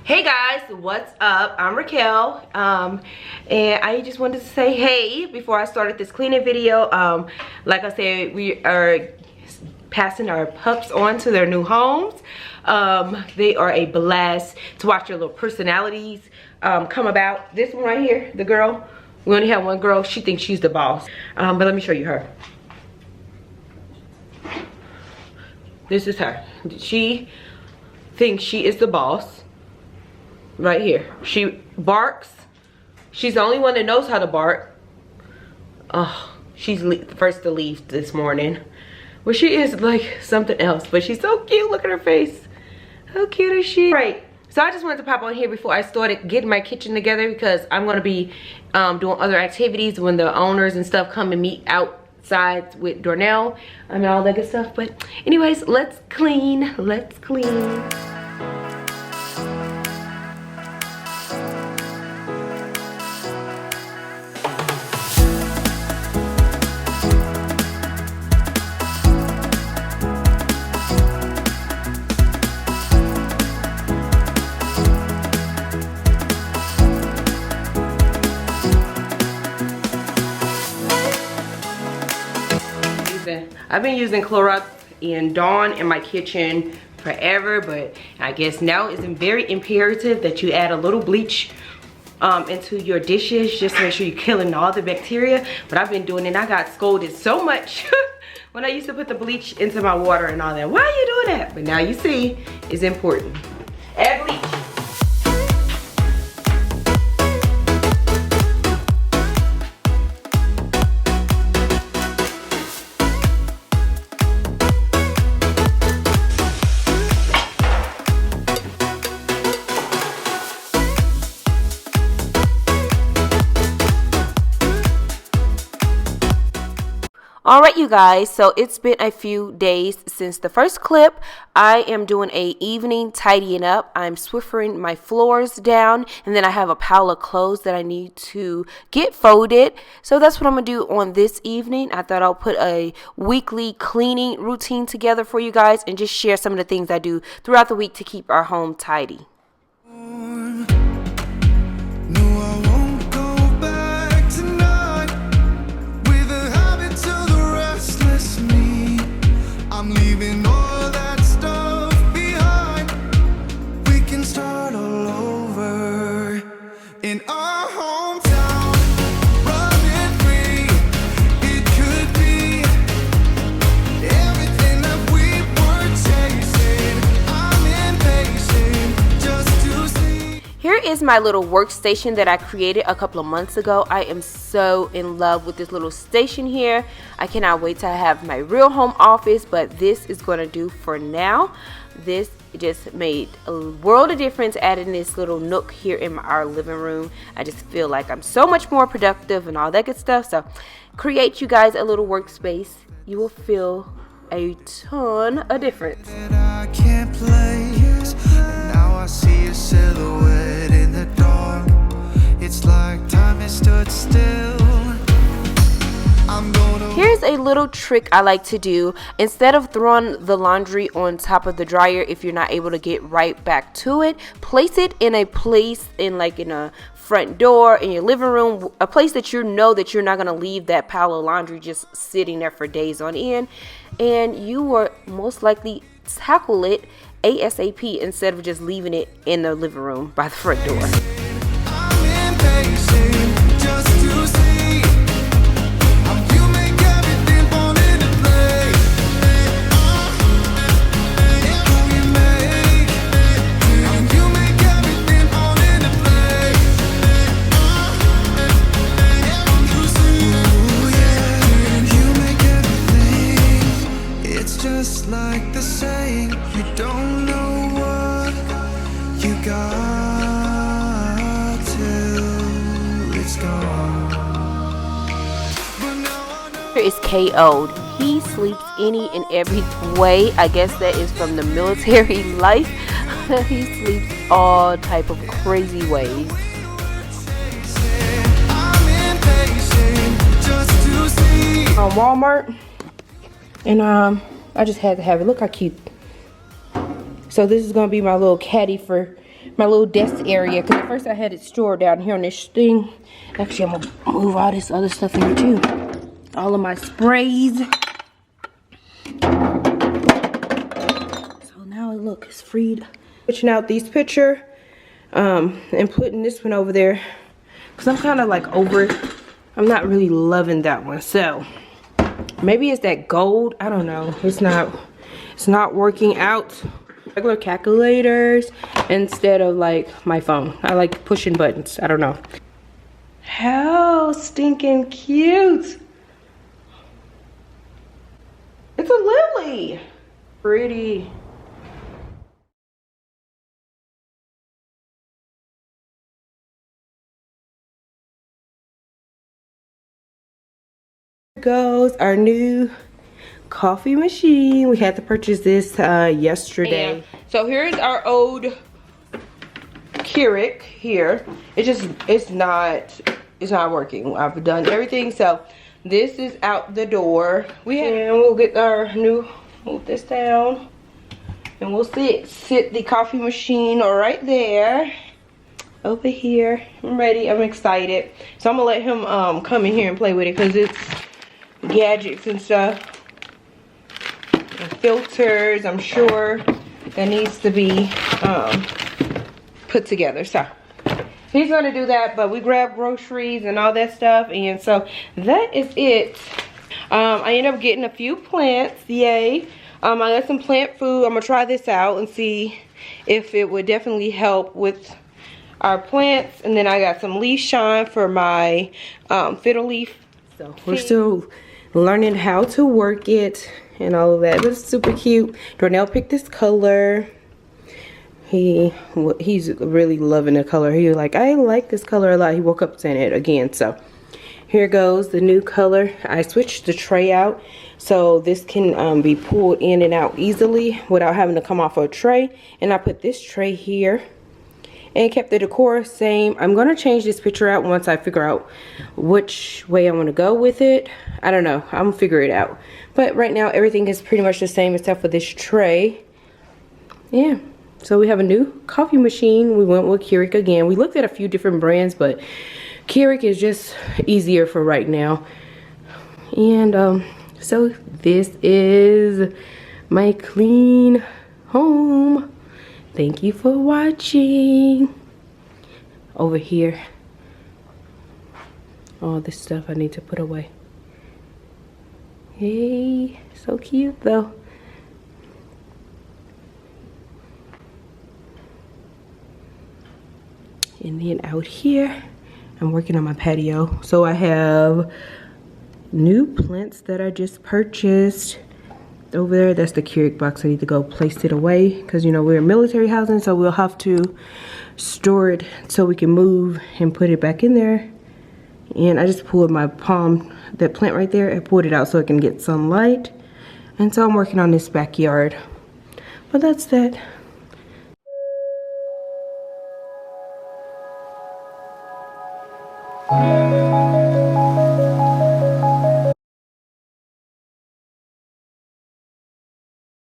Hey guys, what's up? I'm Raquel, and I just wanted to say hey before I started this cleaning video. Like I said, we are passing our pups on to their new homes. They are a blast to watch their little personalities come about. This one right here, the girl, we only have one girl. She thinks she's the boss, but let me show you her. This is her. She thinks she is the boss. Right here, she barks. She's the only one that knows how to bark. Oh, she's the first to leave this morning. Well, she is like something else, but she's so cute. Look at her face. How cute is she? Right, so I just wanted to pop on here before I started getting my kitchen together, because I'm going to be doing other activities when the owners and stuff come and meet outside with Dornell and all that good stuff. But anyways, let's clean. I've been using Clorox and Dawn in my kitchen forever, but I guess now it's very imperative that you add a little bleach into your dishes, just to make sure you're killing all the bacteria. But I've been doing it and I got scolded so much when I used to put the bleach into my water and all that. Why are you doing that? But now you see it's important. Add bleach. Alright you guys, so it's been a few days since the first clip. I am doing a evening tidying up. I'm Swiffering my floors down, and then I have a pile of clothes that I need to get folded. So that's what I'm going to do on this evening. I thought I'll put a weekly cleaning routine together for you guys and just share some of the things I do throughout the week to keep our home tidy. I'm leaving all that stuff behind. We can start all over in our hometown, running free. It could be everything that we were chasing. I'm impatient just to see. Here is my little workstation that I created a couple of months ago. I am so in love with this little station here. I cannot wait to have my real home office, but this is going to do for now. This just made a world of difference adding this little nook here in our living room. I just feel like I'm so much more productive and all that good stuff. So create you guys a little workspace. You will feel a ton of difference. I can't place, and now I see a silhouette in the dark. It's like time has stood still. Here's a little trick I like to do. Instead of throwing the laundry on top of the dryer, if you're not able to get right back to it, place it in a place in a front door, in your living room, a place that you know that you're not going to leave that pile of laundry just sitting there for days on end, and you will most likely tackle it ASAP instead of just leaving it in the living room by the front door. I'm impatient just to see. Just like the saying, you don't know what you got till it's gone. Here is KO'd. He sleeps any and every way. I guess that is from the military life. He sleeps all type of crazy ways. On Walmart, and I just had to have it. Look how cute. So this is gonna be my little caddy for my little desk area, because at first I had it stored down here on this thing. Actually, I'm gonna move all this other stuff in here too. All of my sprays. So now look, it's freed. Switching out these pictures and putting this one over there, because I'm kind of like over it. I'm not really loving that one. So maybe it's that gold. I don't know. It's not working out. Regular calculators instead of like my phone. I like pushing buttons. I don't know. How stinking cute. It's a lily. Pretty. Here goes our new coffee machine. We had to purchase this yesterday. And so here's our old Keurig here. It's not working. I've done everything, so this is out the door. We'll get our new, move this down, and we'll sit the coffee machine right there over here. I'm ready. I'm excited. So I'm gonna let him come in here and play with it, because it's gadgets and stuff. Filters, I'm sure that needs to be put together. So he's gonna do that, but we grabbed groceries and all that stuff, and so that is it. I ended up getting a few plants. Yay. I got some plant food. I'm gonna try this out and see if it would definitely help with our plants. And then I got some leaf shine for my fiddle leaf. So we're still learning how to work it and all of that, but it's super cute. Darnell picked this color. He's really loving the color. He was like, I like this color a lot. He woke up saying it again. So here goes the new color. I switched the tray out so this can be pulled in and out easily without having to come off a tray. And I put this tray here and kept the decor same. I'm gonna change this picture out once I figure out which way I want to go with it. I don't know. I'm gonna figure it out. But right now everything is pretty much the same except for this tray. Yeah. So we have a new coffee machine. We went with Keurig again. We looked at a few different brands, but Keurig is just easier for right now. And so this is my clean home. Thank you for watching. Over here, all this stuff I need to put away. Hey, so cute though. And then out here, I'm working on my patio. So I have new plants that I just purchased. Over there, that's the Keurig box. I need to go place it away because, you know, we're military housing, so we'll have to store it so we can move and put it back in there. And I just pulled my palm, that plant right there, I pulled it out so it can get sunlight. And so I'm working on this backyard. But that's that.